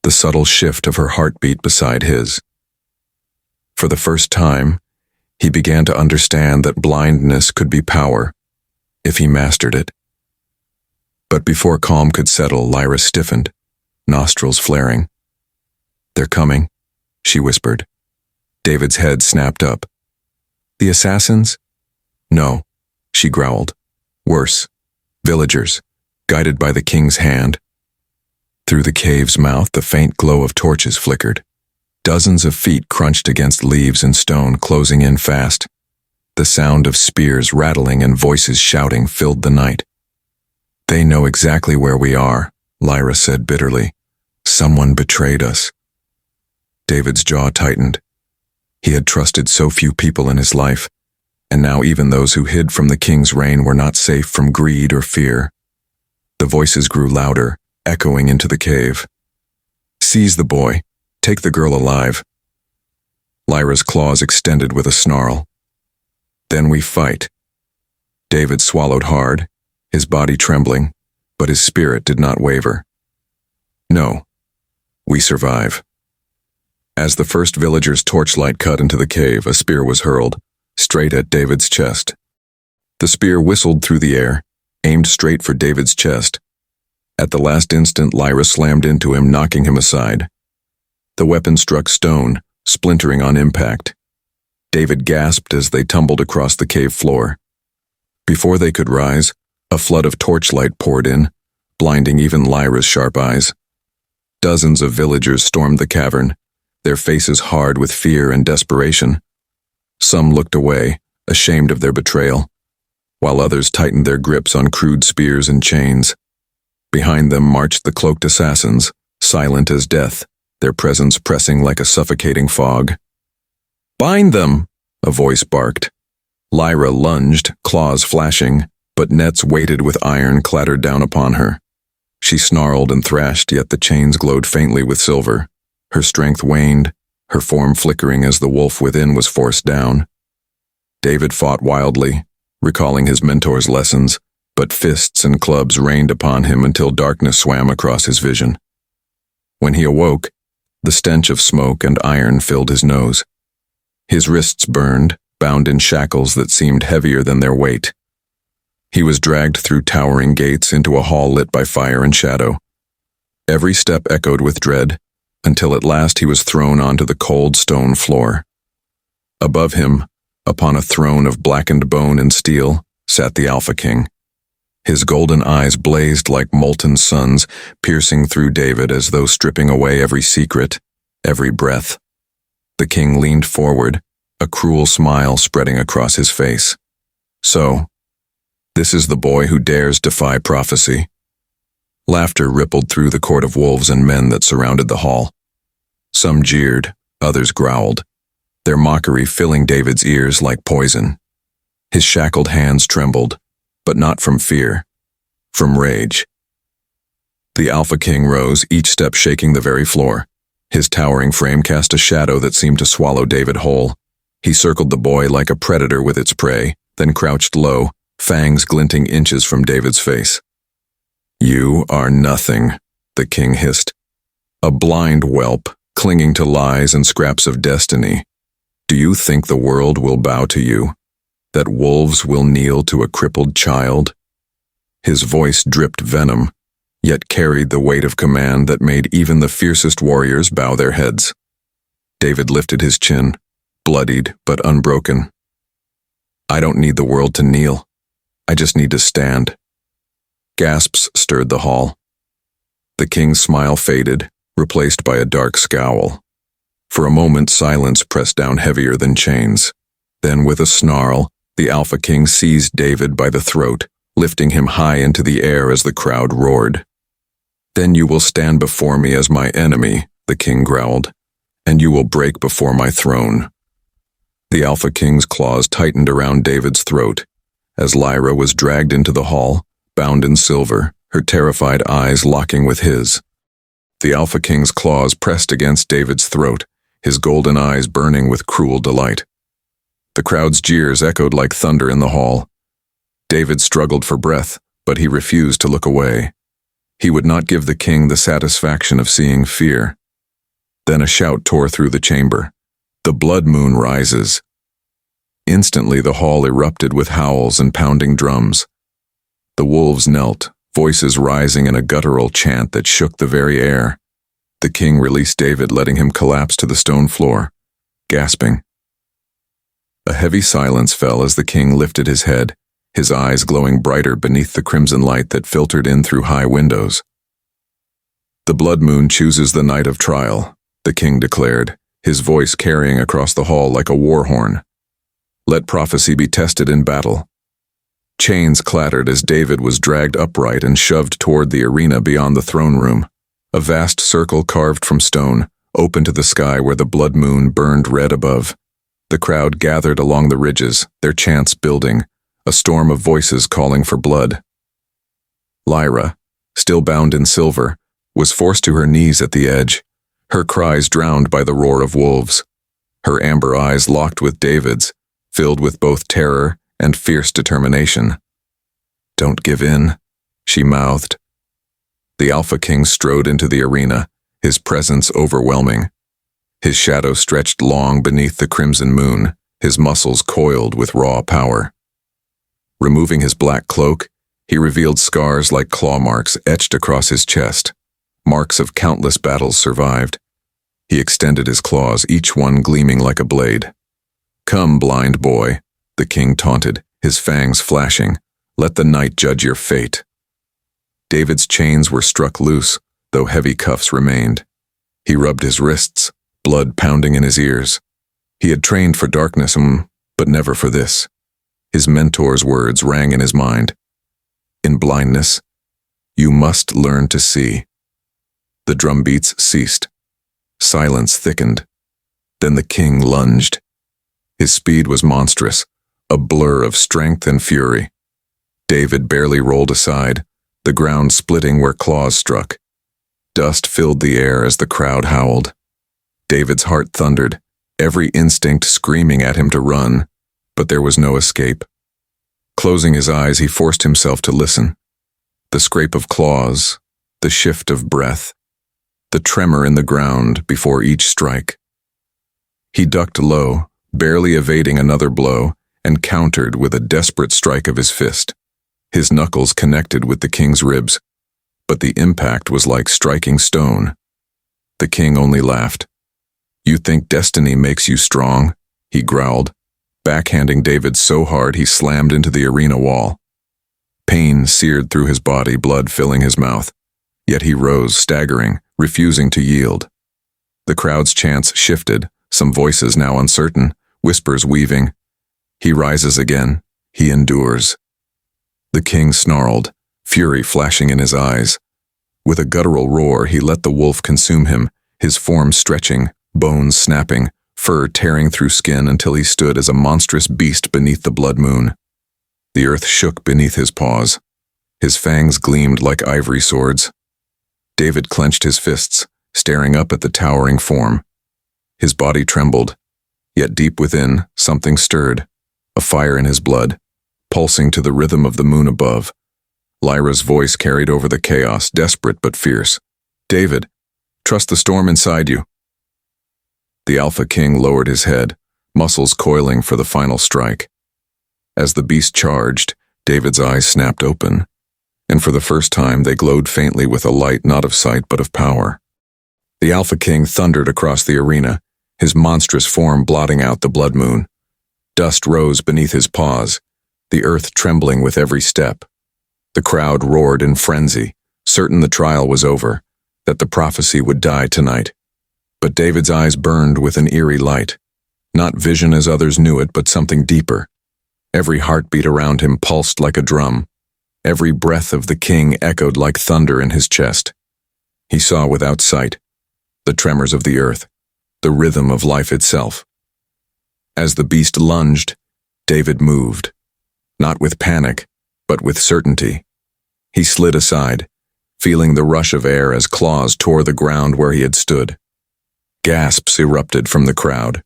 the subtle shift of her heartbeat beside his. For the first time, he began to understand that blindness could be power, if he mastered it. But before calm could settle, Lyra stiffened, nostrils flaring. "They're coming," she whispered. David's head snapped up. "The assassins?" "No," she growled. "Worse. Villagers, guided by the king's hand." Through the cave's mouth, the faint glow of torches flickered. Dozens of feet crunched against leaves and stone, closing in fast. The sound of spears rattling and voices shouting filled the night. "They know exactly where we are," Lyra said bitterly. "Someone betrayed us." David's jaw tightened. He had trusted so few people in his life, and now even those who hid from the king's reign were not safe from greed or fear. The voices grew louder, echoing into the cave. "Seize the boy. Take the girl alive." Lyra's claws extended with a snarl. "Then we fight." David swallowed hard, his body trembling, but his spirit did not waver. "No, we survive." As the first villager's torchlight cut into the cave, a spear was hurled, straight at David's chest. The spear whistled through the air, aimed straight for David's chest. At the last instant, Lyra slammed into him, knocking him aside. The weapon struck stone, splintering on impact. David gasped as they tumbled across the cave floor. Before they could rise, a flood of torchlight poured in, blinding even Lyra's sharp eyes. Dozens of villagers stormed the cavern, their faces hard with fear and desperation. Some looked away, ashamed of their betrayal, while others tightened their grips on crude spears and chains. Behind them marched the cloaked assassins, silent as death, their presence pressing like a suffocating fog. "Bind them!" a voice barked. Lyra lunged, claws flashing, but nets weighted with iron clattered down upon her. She snarled and thrashed, yet the chains glowed faintly with silver. Her strength waned, her form flickering as the wolf within was forced down. David fought wildly, recalling his mentor's lessons, but fists and clubs rained upon him until darkness swam across his vision. When he awoke, the stench of smoke and iron filled his nose. His wrists burned, bound in shackles that seemed heavier than their weight. He was dragged through towering gates into a hall lit by fire and shadow. Every step echoed with dread, until at last he was thrown onto the cold stone floor. Above him, upon a throne of blackened bone and steel, sat the Alpha King. His golden eyes blazed like molten suns, piercing through David as though stripping away every secret, every breath. The king leaned forward, a cruel smile spreading across his face. "So, this is the boy who dares defy prophecy." Laughter rippled through the court of wolves and men that surrounded the hall. Some jeered, others growled, their mockery filling David's ears like poison. His shackled hands trembled, but not from fear, from rage. The Alpha King rose, each step shaking the very floor. His towering frame cast a shadow that seemed to swallow David whole. He circled the boy like a predator with its prey, then crouched low, fangs glinting inches from David's face. "You are nothing," the king hissed. "A blind whelp, clinging to lies and scraps of destiny. Do you think the world will bow to you? That wolves will kneel to a crippled child?" His voice dripped venom, yet carried the weight of command that made even the fiercest warriors bow their heads. David lifted his chin, bloodied but unbroken. "I don't need the world to kneel. I just need to stand." Gasps stirred the hall. The king's smile faded, replaced by a dark scowl. For a moment, silence pressed down heavier than chains. Then, with a snarl, The Alpha King seized David by the throat, lifting him high into the air as the crowd roared. "Then you will stand before me as my enemy," the king growled, "and you will break before my throne." The Alpha King's claws tightened around David's throat as Lyra was dragged into the hall, bound in silver, her terrified eyes locking with his. The Alpha King's claws pressed against David's throat, his golden eyes burning with cruel delight. The crowd's jeers echoed like thunder in the hall. David struggled for breath, but he refused to look away. He would not give the king the satisfaction of seeing fear. Then a shout tore through the chamber. "The blood moon rises." Instantly the hall erupted with howls and pounding drums. The wolves knelt, voices rising in a guttural chant that shook the very air. The king released David, letting him collapse to the stone floor, gasping. A heavy silence fell as the king lifted his head, his eyes glowing brighter beneath the crimson light that filtered in through high windows. "The blood moon chooses the night of trial," the king declared, his voice carrying across the hall like a war horn. "Let prophecy be tested in battle." Chains clattered as David was dragged upright and shoved toward the arena beyond the throne room, a vast circle carved from stone, open to the sky where the blood moon burned red above. The crowd gathered along the ridges, their chants building, a storm of voices calling for blood. Lyra, still bound in silver, was forced to her knees at the edge, her cries drowned by the roar of wolves. Her amber eyes locked with David's, filled with both terror and fierce determination. "Don't give in," she mouthed. The Alpha King strode into the arena, his presence overwhelming. His shadow stretched long beneath the crimson moon, his muscles coiled with raw power. Removing his black cloak, he revealed scars like claw marks etched across his chest. Marks of countless battles survived. He extended his claws, each one gleaming like a blade. "Come, blind boy," the king taunted, his fangs flashing. "Let the night judge your fate." David's chains were struck loose, though heavy cuffs remained. He rubbed his wrists, blood pounding in his ears. He had trained for darkness, but never for this. His mentor's words rang in his mind. "In blindness, you must learn to see." The drum beats ceased. Silence thickened. Then the king lunged. His speed was monstrous, a blur of strength and fury. David barely rolled aside, the ground splitting where claws struck. Dust filled the air as the crowd howled. David's heart thundered, every instinct screaming at him to run, but there was no escape. Closing his eyes, he forced himself to listen. The scrape of claws, the shift of breath, the tremor in the ground before each strike. He ducked low, barely evading another blow, and countered with a desperate strike of his fist. His knuckles connected with the king's ribs, but the impact was like striking stone. The king only laughed. "You think destiny makes you strong?" he growled, backhanding David so hard he slammed into the arena wall. Pain seared through his body, blood filling his mouth. Yet he rose, staggering, refusing to yield. The crowd's chants shifted, some voices now uncertain, whispers weaving. He rises again. He endures. The king snarled, fury flashing in his eyes. With a guttural roar, he let the wolf consume him, his form stretching, bones snapping, fur tearing through skin until he stood as a monstrous beast beneath the blood moon. The earth shook beneath his paws. His fangs gleamed like ivory swords. David clenched his fists, staring up at the towering form. His body trembled, yet deep within, something stirred, a fire in his blood, pulsing to the rhythm of the moon above. Lyra's voice carried over the chaos, desperate but fierce. "David, trust the storm inside you." The Alpha King lowered his head, muscles coiling for the final strike. As the beast charged, David's eyes snapped open, and for the first time they glowed faintly with a light not of sight but of power. The Alpha King thundered across the arena, his monstrous form blotting out the blood moon. Dust rose beneath his paws, the earth trembling with every step. The crowd roared in frenzy, certain the trial was over, that the prophecy would die tonight. But David's eyes burned with an eerie light, not vision as others knew it, but something deeper. Every heartbeat around him pulsed like a drum. Every breath of the king echoed like thunder in his chest. He saw without sight, the tremors of the earth, the rhythm of life itself. As the beast lunged, David moved, not with panic, but with certainty. He slid aside, feeling the rush of air as claws tore the ground where he had stood. Gasps erupted from the crowd.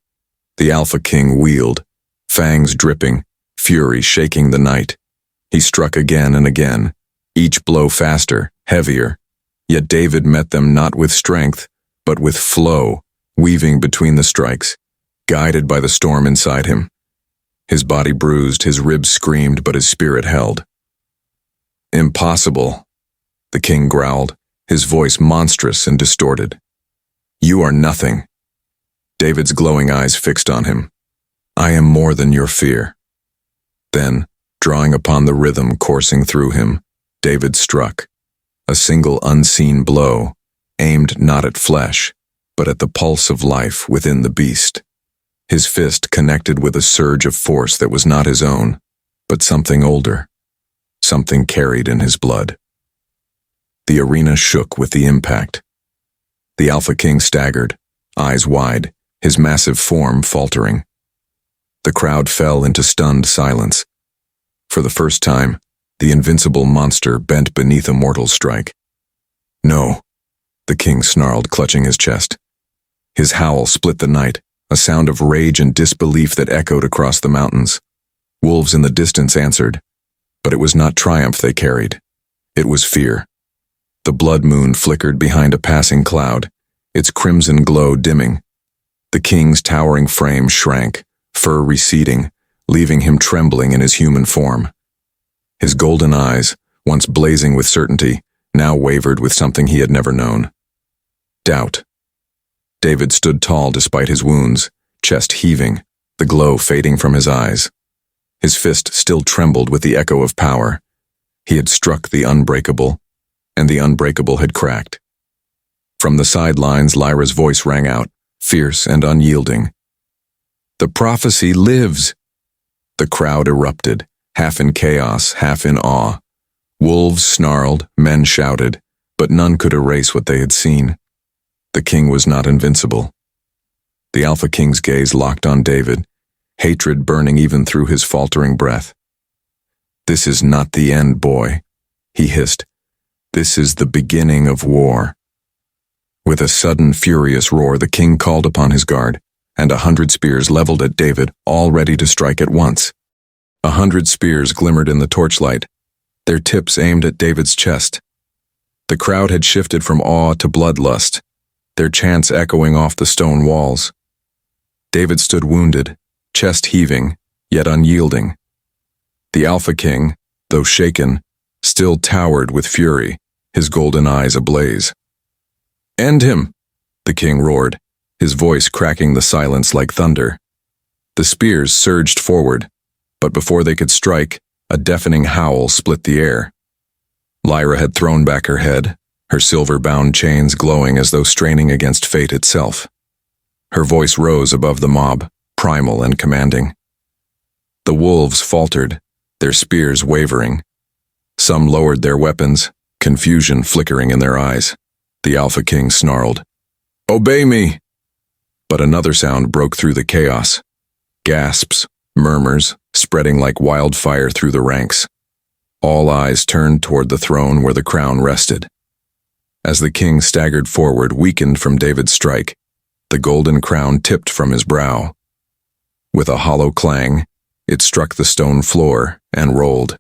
The Alpha King wheeled, fangs dripping, fury shaking the night. He struck again and again, each blow faster, heavier. Yet David met them not with strength, but with flow, weaving between the strikes, guided by the storm inside him. His body bruised, his ribs screamed, but his spirit held. "Impossible," the king growled, his voice monstrous and distorted. "You are nothing." David's glowing eyes fixed on him. "I am more than your fear." Then, drawing upon the rhythm coursing through him, David struck. A single unseen blow, aimed not at flesh, but at the pulse of life within the beast. His fist connected with a surge of force that was not his own, but something older, something carried in his blood. The arena shook with the impact. The Alpha King staggered, eyes wide, his massive form faltering. The crowd fell into stunned silence. For the first time, the invincible monster bent beneath a mortal strike. "No," the king snarled, clutching his chest. His howl split the night, a sound of rage and disbelief that echoed across the mountains. Wolves in the distance answered, but it was not triumph they carried. It was fear. The blood moon flickered behind a passing cloud, its crimson glow dimming. The king's towering frame shrank, fur receding, leaving him trembling in his human form. His golden eyes, once blazing with certainty, now wavered with something he had never known. Doubt. David stood tall despite his wounds, chest heaving, the glow fading from his eyes. His fist still trembled with the echo of power. He had struck the unbreakable, and the unbreakable had cracked. From the sidelines, Lyra's voice rang out, fierce and unyielding. "The prophecy lives!" The crowd erupted, half in chaos, half in awe. Wolves snarled, men shouted, but none could erase what they had seen. The king was not invincible. The Alpha King's gaze locked on David, hatred burning even through his faltering breath. "This is not the end, boy," he hissed. "This is the beginning of war." With a sudden, furious roar, the king called upon his guard, and 100 spears leveled at David, all ready to strike at once. 100 spears glimmered in the torchlight, their tips aimed at David's chest. The crowd had shifted from awe to bloodlust, their chants echoing off the stone walls. David stood wounded, chest heaving, yet unyielding. The Alpha King, though shaken, still towered with fury, his golden eyes ablaze. "End him!" the king roared, his voice cracking the silence like thunder. The spears surged forward, but before they could strike, a deafening howl split the air. Lyra had thrown back her head, her silver-bound chains glowing as though straining against fate itself. Her voice rose above the mob, primal and commanding. The wolves faltered, their spears wavering. Some lowered their weapons, confusion flickering in their eyes. The Alpha King snarled, "Obey me!" But another sound broke through the chaos. Gasps, murmurs, spreading like wildfire through the ranks. All eyes turned toward the throne where the crown rested. As the king staggered forward, weakened from David's strike, the golden crown tipped from his brow. With a hollow clang, it struck the stone floor and rolled.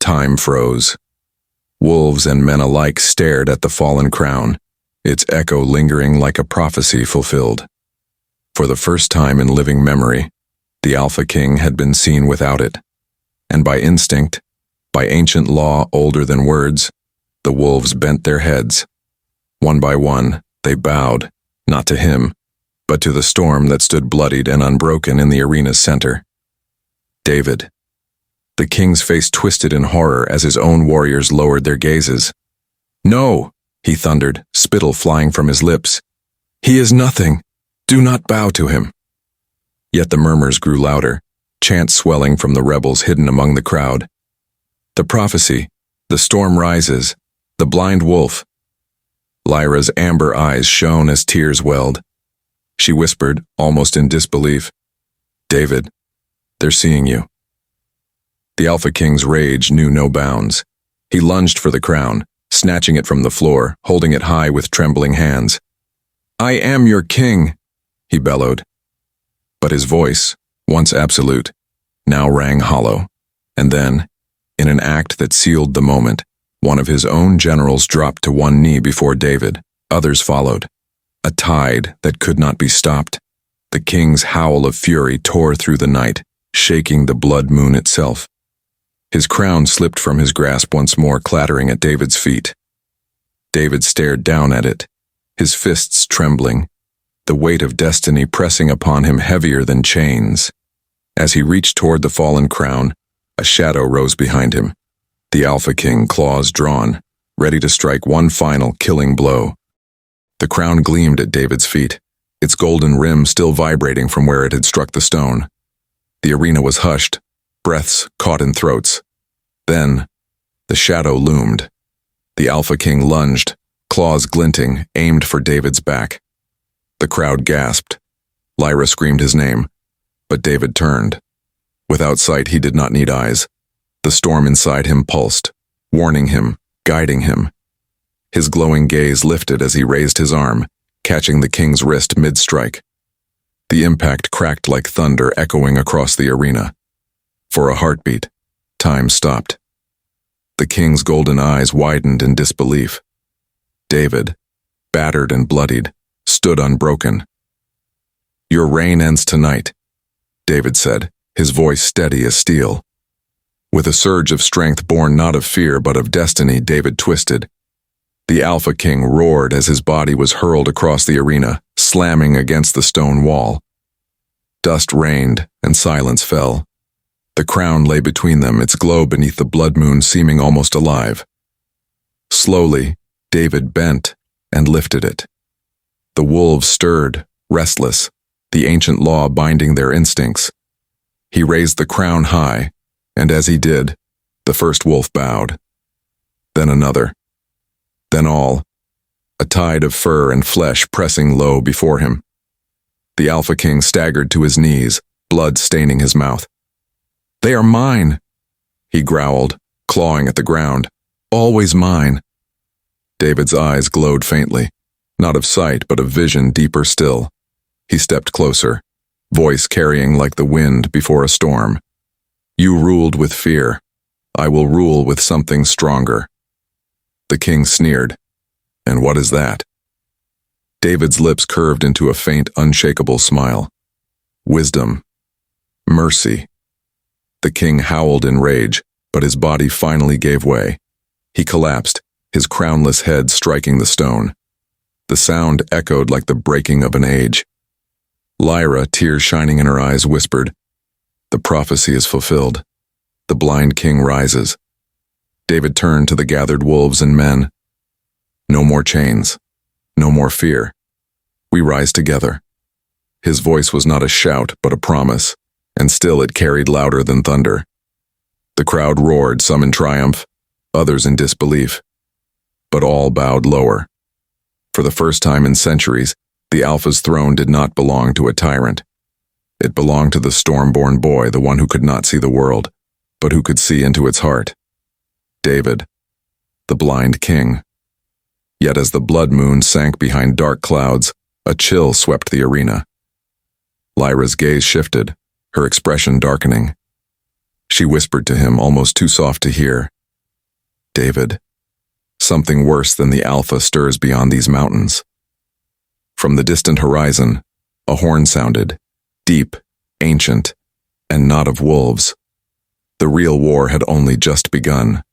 Time froze. Wolves and men alike stared at the fallen crown, its echo lingering like a prophecy fulfilled. For the first time in living memory, the Alpha King had been seen without it, and by instinct, by ancient law older than words, the wolves bent their heads. One by one, they bowed, not to him, but to the storm that stood bloodied and unbroken in the arena's center. David. The king's face twisted in horror as his own warriors lowered their gazes. "No!" he thundered, spittle flying from his lips. "He is nothing. Do not bow to him." Yet the murmurs grew louder, chants swelling from the rebels hidden among the crowd. The prophecy, the storm rises, the blind wolf. Lyra's amber eyes shone as tears welled. She whispered, almost in disbelief, "David, they're seeing you." The Alpha King's rage knew no bounds. He lunged for the crown, snatching it from the floor, holding it high with trembling hands. "I am your king," he bellowed. But his voice, once absolute, now rang hollow. And then, in an act that sealed the moment, one of his own generals dropped to one knee before David. Others followed. A tide that could not be stopped. The king's howl of fury tore through the night, shaking the blood moon itself. His crown slipped from his grasp once more, clattering at David's feet. David stared down at it, his fists trembling, the weight of destiny pressing upon him heavier than chains. As he reached toward the fallen crown, a shadow rose behind him, the Alpha King, claws drawn, ready to strike one final killing blow. The crown gleamed at David's feet, its golden rim still vibrating from where it had struck the stone. The arena was hushed, breaths caught in throats. Then, the shadow loomed. The Alpha King lunged, claws glinting, aimed for David's back. The crowd gasped. Lyra screamed his name, but David turned. Without sight, he did not need eyes. The storm inside him pulsed, warning him, guiding him. His glowing gaze lifted as he raised his arm, catching the king's wrist mid-strike. The impact cracked like thunder echoing across the arena. For a heartbeat, time stopped. The king's golden eyes widened in disbelief. David, battered and bloodied, stood unbroken. "Your reign ends tonight," David said, his voice steady as steel. With a surge of strength born not of fear but of destiny, David twisted. The Alpha King roared as his body was hurled across the arena, slamming against the stone wall. Dust rained and silence fell. The crown lay between them, its glow beneath the blood moon seeming almost alive. Slowly, David bent and lifted it. The wolves stirred, restless, the ancient law binding their instincts. He raised the crown high, and as he did, the first wolf bowed. Then another. Then all, a tide of fur and flesh pressing low before him. The Alpha King staggered to his knees, blood staining his mouth. "They are mine," he growled, clawing at the ground. "Always mine." David's eyes glowed faintly, not of sight but of vision deeper still. He stepped closer, voice carrying like the wind before a storm. "You ruled with fear. I will rule with something stronger." The king sneered. "And what is that?" David's lips curved into a faint, unshakable smile. "Wisdom. Mercy." The king howled in rage, but his body finally gave way. He collapsed, his crownless head striking the stone. The sound echoed like the breaking of an age. Lyra, tears shining in her eyes, whispered, "The prophecy is fulfilled. The blind king rises." David turned to the gathered wolves and men. "No more chains. No more fear. We rise together." His voice was not a shout, but a promise, and still it carried louder than thunder. The crowd roared, some in triumph, others in disbelief. But all bowed lower. For the first time in centuries, the Alpha's throne did not belong to a tyrant. It belonged to the storm-born boy, the one who could not see the world, but who could see into its heart. David, the blind king. Yet as the blood moon sank behind dark clouds, a chill swept the arena. Lyra's gaze shifted, her expression darkening. She whispered to him, almost too soft to hear, "David, something worse than the Alpha stirs beyond these mountains." From the distant horizon, a horn sounded, deep, ancient, and not of wolves. The real war had only just begun.